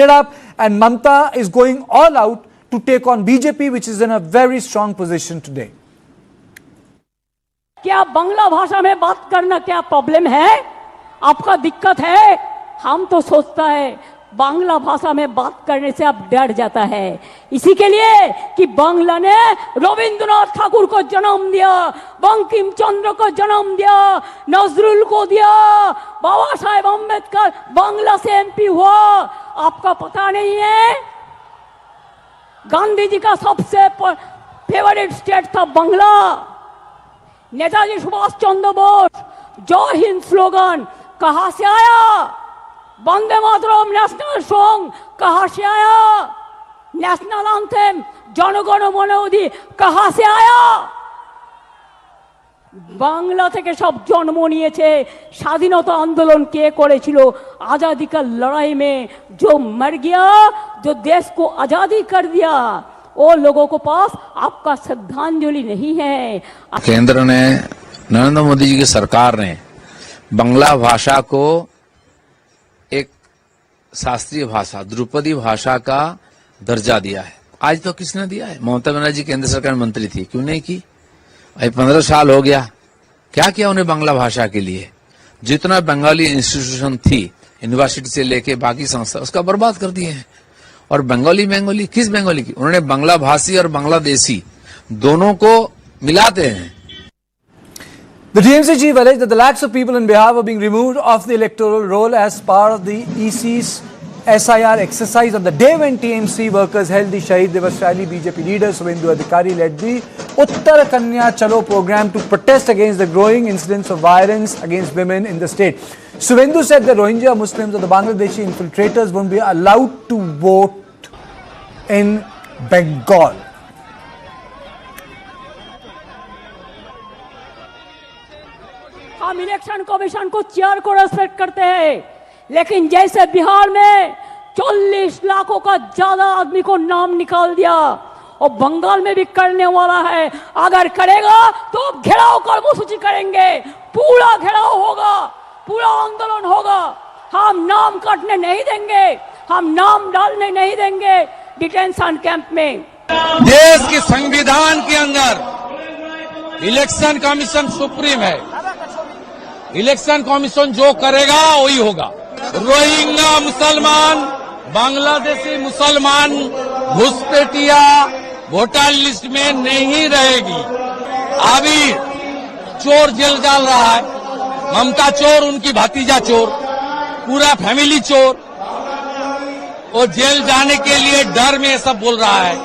up, and Mamata is going all out to take on BJP, which is in a very strong position today. क्या बांग्ला भाषा में बात करना क्या problem है? आपका दिक्कत है? हम तो सोचता है बांग्ला भाषा में बात करने से आप डर जाता है, इसी के लिए कि बांग्ला ने रविंद्रनाथ ठाकुर को जन्म दिया, बंकिम चंद्र को जन्म दिया, नजरुल को दिया, बाबा साहेब अम्बेडकर बांग्ला से एमपी हुआ। आपका पता नहीं है? गांधी जी का सबसे फेवरेट स्टेट था बांग्ला। नेताजी सुभाष चंद्र बोस जय हिंद स्लोगन कहां से आया? वंदे मातरम नेशनल सॉन्ग कहां से आया? नेशनल एंथम जनगण मन अधि कहां से आया? बांग्ला থেকে সব জন্ম নিয়েছে। স্বাধীনতা आंदोलन কে করেছিল? आजादी का लड़ाई में जो मर गया, जो देश को आजादी कर दिया, वो लोगों को पास आपका श्रद्धांजलि नहीं है। केंद्र ने, नरेंद्र मोदी जी की सरकार ने बांग्ला भाषा को एक शास्त्रीय भाषा, ध्रुपदी भाषा का दर्जा दिया है। आज तो किसने दिया है? ममता बनर्जी केंद्र सरकार में मंत्री थी, क्यों नहीं की? अभी 15 साल हो गया, क्या किया उन्हें बांग्ला भाषा के लिए? जितना बंगाली इंस्टीट्यूशन थी, यूनिवर्सिटी से लेके बाकी संस्था, उसका बर्बाद कर दिए हैं। और बंगाली किस बंगाली की? उन्होंने बांग्ला भाषी और बांग्लादेशी दोनों को मिलाते हैं। The TMC chief alleged that the lakhs of people in Bihar were being removed off the electoral roll as part of the EC's SIR exercise. On the day when TMC workers held the Shaheed Diwas rally, BJP leader Suvendu Adhikari led the Uttarkanya Chalo program to protest against the growing incidents of violence against women in the state. Suvendu said the Rohingya Muslims and the Bangladeshi infiltrators won't be allowed to vote in Bengal. हम election commission को chair को respect करते हैं, लेकिन जैसे बिहार में 40 लाखों का ज्यादा आदमी को नाम निकाल दिया और बंगाल में भी करने वाला है। अगर करेगा तो घेराव कर्मसूची करेंगे, पूरा घेराव होगा, पूरा आंदोलन होगा। हम नाम काटने नहीं देंगे, हम नाम डालने नहीं देंगे डिटेंशन कैंप में। देश के संविधान के अंदर इलेक्शन कमीशन सुप्रीम है। इलेक्शन कमीशन जो करेगा वही होगा। रोहिंग्या मुसलमान, बांग्लादेशी मुसलमान घुसपैठिया वोटर लिस्ट में नहीं रहेगी। अभी चोर जेल डाल रहा है, ममता चोर, उनकी भतीजा चोर, पूरा फैमिली चोर, और जेल जाने के लिए डर में सब बोल रहा है।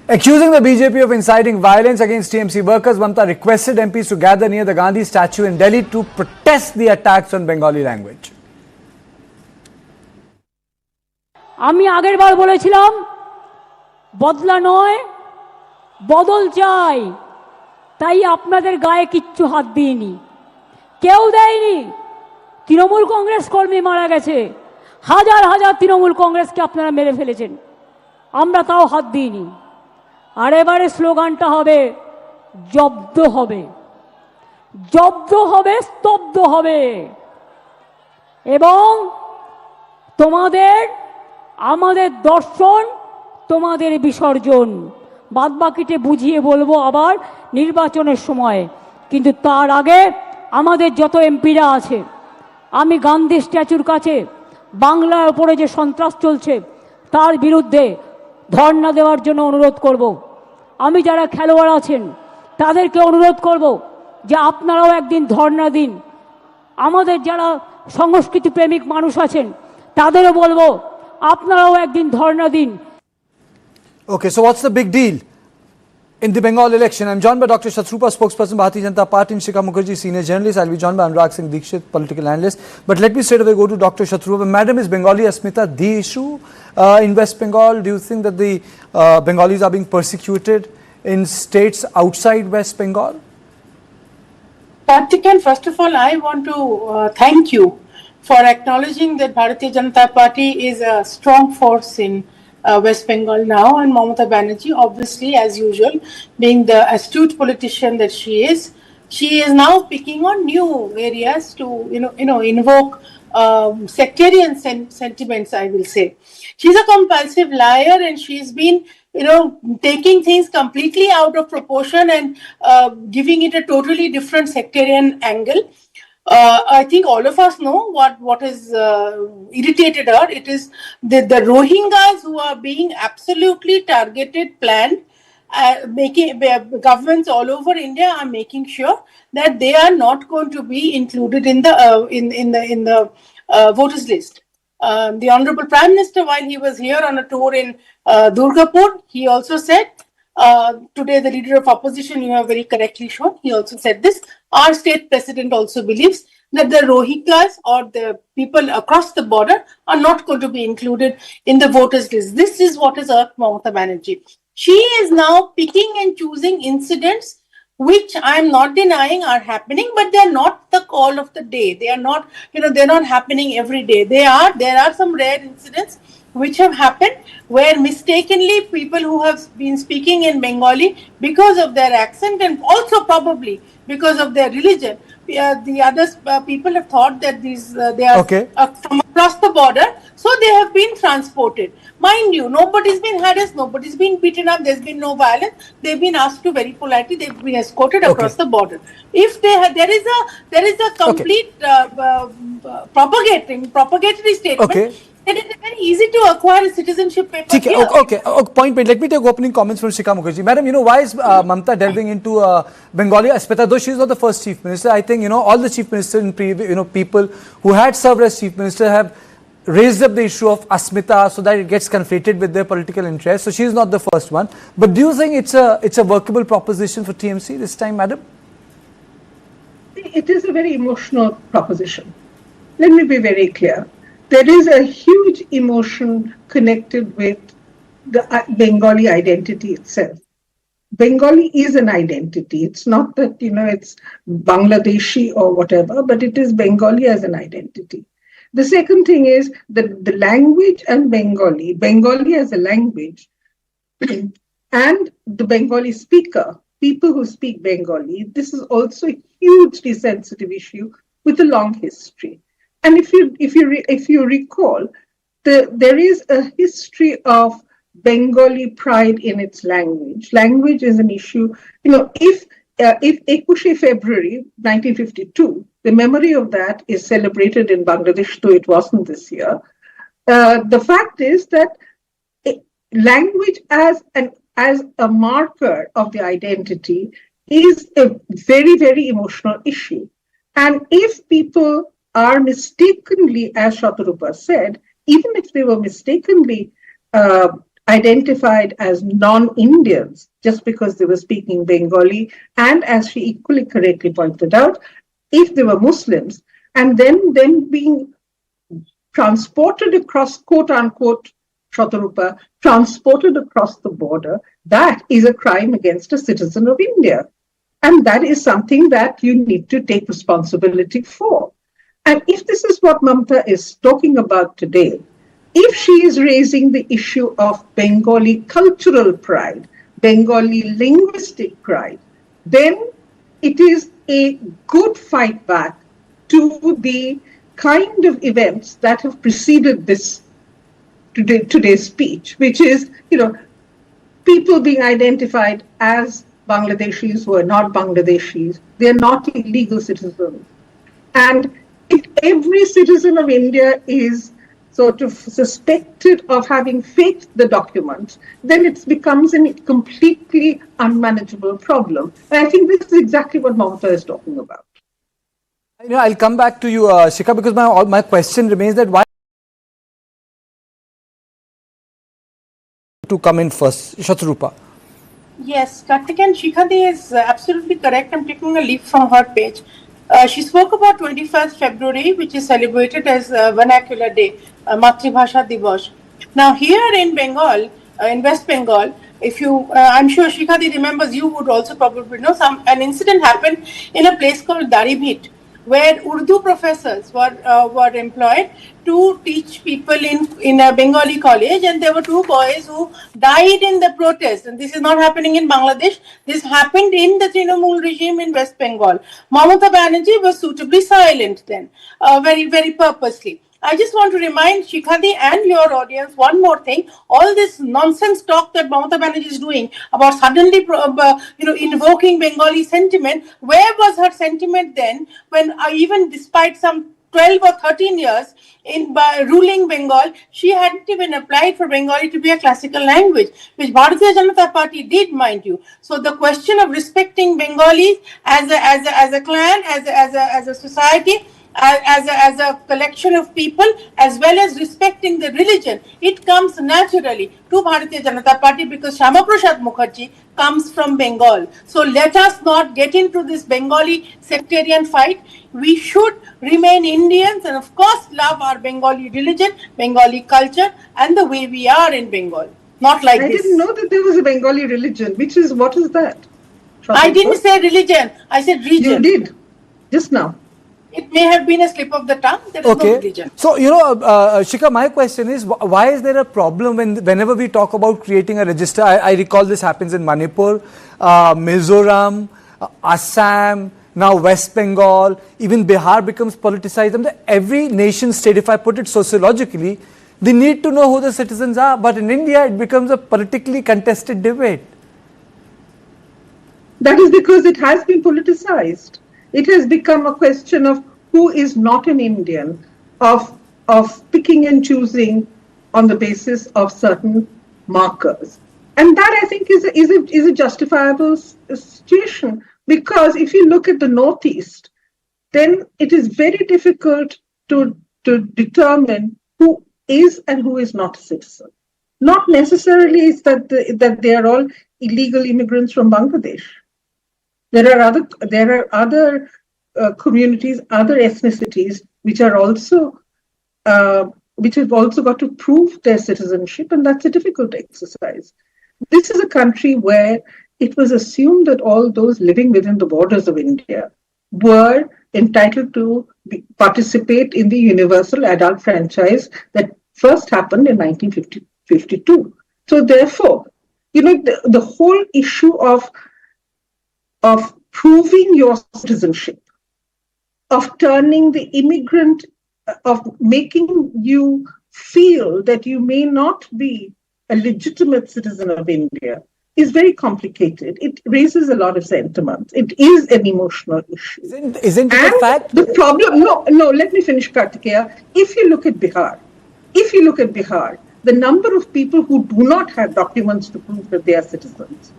Accusing the BJP of inciting violence against TMC workers, Mamata requested MPs to gather near the Gandhi statue in Delhi to protest the attacks on Bengali language. আমি আগের বার বলেছিলাম বদলা নয় বদল চাই, তাই আপনাদের গায়ে কিচ্ছু হাত দিইনি, কেউ দেয়নি। তৃণমূল কংগ্রেস কর্মী মারা গেছে, হাজার হাজার তৃণমূল কংগ্রেসকে আপনারা মেরে ফেলেছেন, আমরা তাও হাত দিইনি। আর এবারে স্লোগানটা হবে জব্দ হবে, জব্দ হবে, স্তব্ধ হবে। এবং তোমাদের আমাদের দর্শন, তোমাদের বিসর্জন, বাদবাকিতে বুঝিয়ে বলবো আবার নির্বাচনের সময়। কিন্তু তার আগে আমাদের যত এমপিরা আছে, আমি গান্ধী স্ট্যাচুর কাছে বাংলার উপরে যে সন্ত্রাস চলছে তার বিরুদ্ধে ধর্ণা দেওয়ার জন্য অনুরোধ করব। আমি যারা খেলোয়াড় আছেন তাদেরকে অনুরোধ করব যে আপনারাও একদিন ধর্ণা দিন। আমাদের যারা সংস্কৃতি প্রেমিক মানুষ আছেন তাদেরও বলবো আপনারাও একদিন ধর্ণা দিন। Okay, so what's the big deal in the Bengal election? I'm joined by Dr. Shatrupa, spokesperson Bharatiya Janata Party, and Shikha Mukherjee, senior journalist. I'll be joined by Anurag Singh Dikshit, political analyst. But let me straight away go to Dr. Shatrupa. Madam, is Bengali asmita the issue in West Bengal? Do you think that the Bengalis are being persecuted in states outside West Bengal? Karthikeyan, first of all, I want to thank you for acknowledging that Bharatiya Janata Party is a strong force in West Bengal now, and Mamata Banerjee, obviously, as usual, being the astute politician that she is now picking on new areas to invoke sectarian sentiments, I will say. She's a compulsive liar, and she's been, taking things completely out of proportion and giving it a totally different sectarian angle. I think all of us know what has irritated her. It is the Rohingyas who are being absolutely targeted, planned, making governments all over India are making sure that they are not going to be included in the voters list. The Honorable Prime Minister, while he was here on a tour in Durgapur, he also said, today the leader of opposition, you have very correctly shown, he also said this, our state president also believes that the Rohingyas or the people across the border are not going to be included in the voters list. This is what has irked Mamata Banerjee. She is now picking and choosing incidents which I am not denying are happening, but they are not the call of the day. They are not, they're not happening every day. There are some rare incidents which have happened where mistakenly people who have been speaking in Bengali because of their accent and also probably because of their religion, the others people have thought that they are from across the border, so they have been transported. Mind you, nobody's been harassed, nobody's been beaten up, there's been no violence. They've been asked to very politely, they've been escorted across the border. If there is a complete propagatory statement. It is very easy to acquire a citizenship paper here. Okay, point made. Let me take opening comments from Shikha Mukherjee. Madam, why is Mamata delving into Bengali asmita? Though she is not the first chief minister, I think, all the chief ministers in previous, people who had served as chief minister have raised up the issue of asmita so that it gets conflated with their political interests. So she is not the first one. But do you think it's a workable proposition for TMC this time, madam? It is a very emotional proposition. Let me be very clear. There is a huge emotion connected with the Bengali identity itself. Bengali is an identity. It's not that, it's Bangladeshi or whatever, but it is Bengali as an identity. The second thing is that the language and Bengali as a language, and the Bengali speaker, people who speak Bengali, this is also a hugely sensitive issue with a long history. And if you recall, there is a history of Bengali pride in its language. Language is an issue. If 21 February 1952, the memory of that is celebrated in Bangladesh, though it wasn't this year. The fact is that language as a marker of the identity is a very, very emotional issue. And if people are mistakenly, as Shatarupa said, even if they were mistakenly identified as non-Indians just because they were speaking Bengali, and as she equally correctly pointed out, if they were Muslims, and then being transported across, quote unquote, Shatarupa, transported across the border, that is a crime against a citizen of India. And that is something that you need to take responsibility for. And if this is what Mamata is talking about today, if she is raising the issue of Bengali cultural pride, Bengali linguistic pride, then it is a good fight back to the kind of events that have preceded this today's speech, which is, people being identified as Bangladeshis who are not Bangladeshis. They're not illegal citizens. And if every citizen of India is sort of suspected of having faked the documents, then it becomes a completely unmanageable problem. And I think this is exactly what Mamata is talking about. I'll come back to you, Shikha, because my question remains that why to come in first, Shatarupa. Yes, Kartik and Shikhadi is absolutely correct. I'm taking a leaf from her page. She spoke about 21st February, which is celebrated as Vernacular Day, Matribhasha Diwas. Now, here in Bengal, in West Bengal, if you, I'm sure Shikhadi remembers, you would also probably know, an incident happened in a place called Daribhit, where Urdu professors were employed to teach people in a Bengali college, and there were two boys who died in the protest. And this is not happening in Bangladesh. This happened in the Trinamool regime in West Bengal. Mamata Banerjee was suitably silent then, very purposely. I just want to remind Shikhadi and your audience one more thing. All this nonsense talk that Mamata Banerjee is doing about suddenly, invoking Bengali sentiment. Where was her sentiment then when even despite some 12 or 13 years in ruling Bengal, she hadn't even applied for Bengali to be a classical language, which Bharatiya Janata Party did, mind you. So the question of respecting Bengalis as a clan, as a society, as a collection of people, as well as respecting the religion, it comes naturally to Bharatiya Janata Party because Shama Prasad Mukherjee comes from Bengal. So let us not get into this Bengali sectarian fight. We should remain Indians and of course love our Bengali religion, Bengali culture and the way we are in Bengal. Not like I this. didn't know that there was a Bengali religion. What is that? I didn't say religion. I said region. You did. Just now. It may have been a slip of the tongue. There is no religion. So, Shika, my question is, why is there a problem whenever we talk about creating a register? I recall this happens in Manipur, Mizoram, Assam, now West Bengal, even Bihar becomes politicized. And every nation state, if I put it sociologically, they need to know who the citizens are. But in India, it becomes a politically contested debate. That is because it has been politicized. It has become a question of who is not an Indian, of picking and choosing on the basis of certain markers. And that, I think, is a justifiable situation. Because if you look at the Northeast, then it is very difficult to determine who is and who is not a citizen. Not necessarily is that they are all illegal immigrants from Bangladesh. There are other communities, other ethnicities which are also which have also got to prove their citizenship, and that's a difficult exercise. This is a country where it was assumed that all those living within the borders of India were entitled to participate in the universal adult franchise that first happened in 1952. So therefore, the whole issue of proving your citizenship, of turning the immigrant, of making you feel that you may not be a legitimate citizen of India is very complicated. It raises a lot of sentiments. It is an emotional issue. Isn't it a fact? The problem, no, let me finish, Kartikeya. If you look at Bihar, the number of people who do not have documents to prove that they are citizens,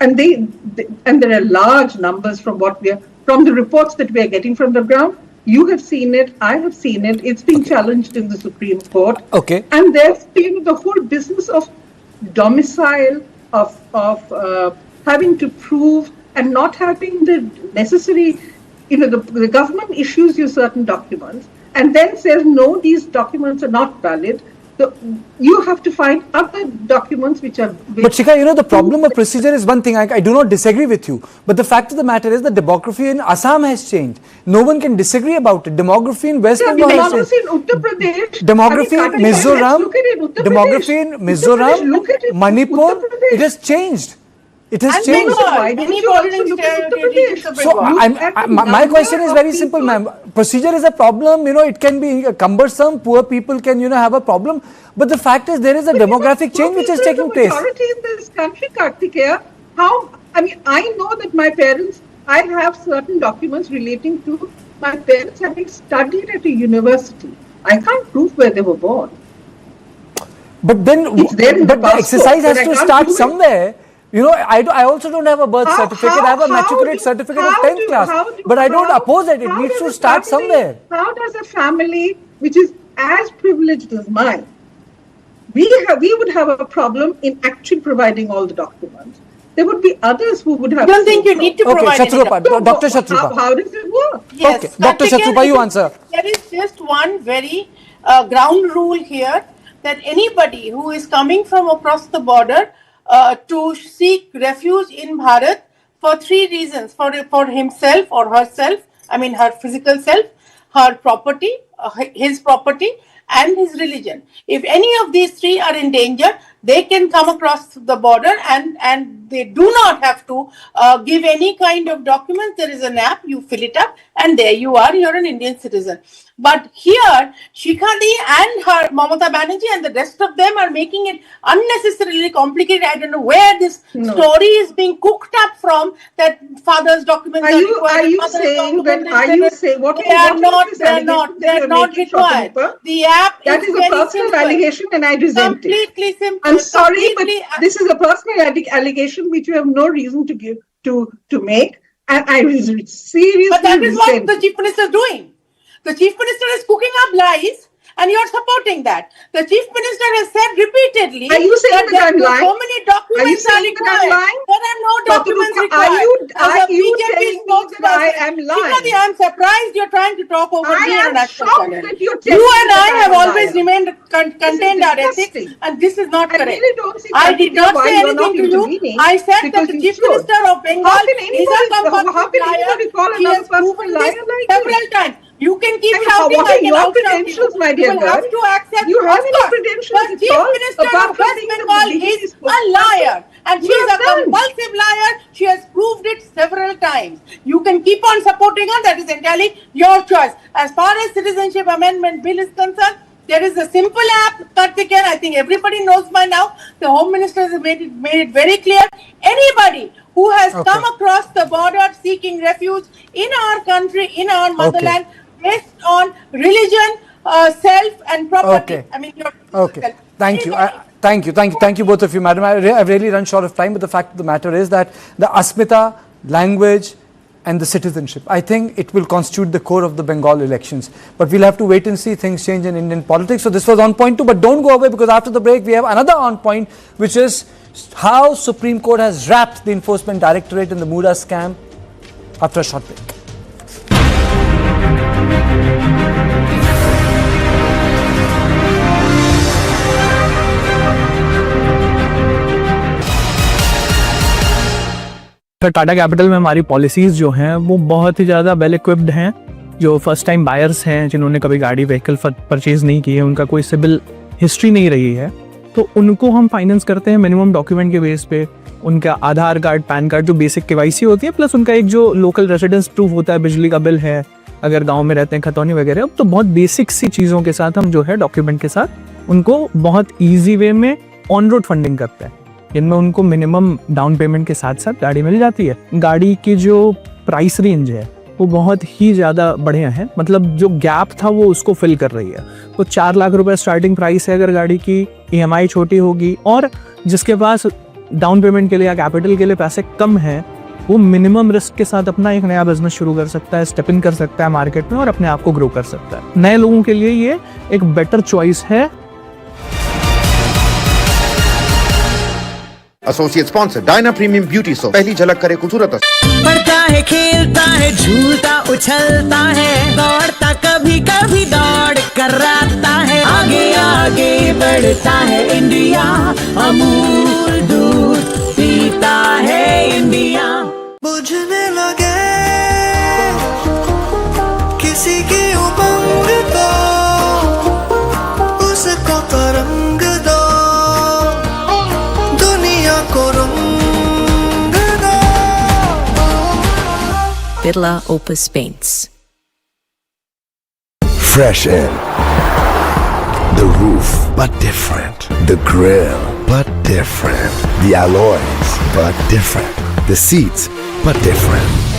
and there are large numbers from the reports that we are getting from the ground. You have seen it. I have seen it. It's been challenged in the Supreme Court. Okay. And there's been the whole business of domicile, of having to prove and not having the necessary. The government issues you certain documents and then says no, these documents are not valid. So you have to find other documents which are... But Shika, the problem of procedure is one thing. I do not disagree with you. But the fact of the matter is the demography in Assam has changed. No one can disagree about it. Demography in West Bengal has changed. In Uttar Pradesh, demography in Mizoram, Manipur, it has changed. It has changed. So my question is very simple, ma'am. Procedure is a problem. It can be cumbersome. Poor people can, have a problem. But the fact is, there is a demographic change which is taking place. Majority in this country, Kartikeya. I know that my parents. I have certain documents relating to my parents having studied at a university. I can't prove where they were born. But then, the exercise has to start somewhere. I also don't have a birth certificate. I have a matriculate certificate of 10th class. But I don't oppose it. It needs to start somewhere. How does a family which is as privileged as mine, we would have a problem in actually providing all the documents. There would be others who would have... I don't think you need to provide any documents. Dr. Shatrupa. How does it work? Yes, okay. Dr. Shatrupa, you answer. There is just one very ground rule here that anybody who is coming from across the border to seek refuge in Bharat for three reasons, for himself or herself, I mean, her physical self, her property, his property, and his religion. If any of these three are in danger, they can come across the border, and they do not have to give any kind of documents. There is an app, you fill it up, and there you are, you're an Indian citizen. But here, Shikhadi and her Mamata Banerjee and the rest of them are making it unnecessarily complicated. I don't know where this story is being cooked up from, that father's documents are you saying that, they're not required. The app that is a personal allegation, and I resent it. Completely simple. I'm sorry, but this is a personal allegation which you have no reason to make, and I seriously But that is what the Chief Minister is doing. The Chief Minister is cooking up lies, and you're supporting that. The Chief Minister has said repeatedly, are you saying that I'm lying? So many documents are required. There are no documents required. Are you telling me that I am lying? Shikadi, I'm surprised you're trying to talk over me on a national channel. You and I have always remained contained our ethics, and this is not correct. I did not say anything to you. I said that the Chief Minister of Bengal is a compulsive liar. He has proven this several times. You can keep shouting. What are your credentials, my dear girl? You have to accept. You have any credentials? The Chief Minister of West Bengal is a liar, and she is a compulsive liar. She has proved it several times. You can keep on supporting her. That is entirely your choice. As far as Citizenship Amendment Bill is concerned, there is a simple app, Karthikeyan. I think everybody knows by now. The Home Minister has made it very clear. Anybody who has come across the border seeking refuge in our country, in our motherland, based on religion, self, and property. Okay. I mean, your okay. Thank you. Thank you both of you, madam. I've really run short of time, but the fact of the matter is that the asmita, language, and the citizenship, I think it will constitute the core of the Bengal elections. But we'll have to wait and see. Things change in Indian politics. So this was on point 2, but don't go away, because after the break we have another on point, which is how Supreme Court has wrapped the Enforcement Directorate in the Muda scam. After a short break. Tata capital में हमारी policies जो हैं वो बहुत ही ज़्यादा well equipped हैं। जो first time buyers हैं, जिन्होंने कभी गाड़ी व्हीकल परचेज़ नहीं की है, उनका कोई सिविल हिस्ट्री नहीं रही है, तो उनको हम फाइनेंस करते हैं मिनिमम डॉक्यूमेंट के बेस पे। उनका आधार कार्ड, पैन कार्ड, जो बेसिक केवाईसी होती है, प्लस उनका एक जो लोकल रेजिडेंस प्रूफ होता है, बिजली का बिल है, अगर गाँव में रहते हैं, खतौनी वगैरह, तो बहुत बेसिक सी चीज़ों के साथ हम जो है डॉक्यूमेंट के साथ उनको बहुत ईजी वे में ऑन रोड फंडिंग करते हैं, जिनमें उनको मिनिमम डाउन पेमेंट के साथ साथ गाड़ी मिल जाती है। गाड़ी की जो प्राइस रेंज है वो बहुत ही ज़्यादा बढ़िया है, मतलब जो गैप था वो उसको फिल कर रही है। तो 4 लाख रुपए स्टार्टिंग प्राइस है अगर गाड़ी की, EMI छोटी होगी, और जिसके पास डाउन पेमेंट के लिए या कैपिटल के लिए पैसे कम हैं, वो मिनिमम रिस्क के साथ अपना एक नया बिजनेस शुरू कर सकता है, स्टेप इन कर सकता है मार्केट में और अपने आप को ग्रो कर सकता है। नए लोगों के लिए ये एक बेटर चॉइस है। Associate sponsor Diana premium beauty soap, पहली झलक करे खूबसूरत। पढ़ता है, खेलता है, झूलता उछलता है, दौड़ता कभी कभी दौड़ कराता है, आगे आगे बढ़ता है इंडिया, अमूल दूध पीता है इंडिया। बुझने लगे किसी की उमंग को, उसको तरंग दो, दुनिया को रंग दो। Birla Opus Paints. Fresh air. The roof, but different. The grill, but different. The alloys, but different. The seats, but different.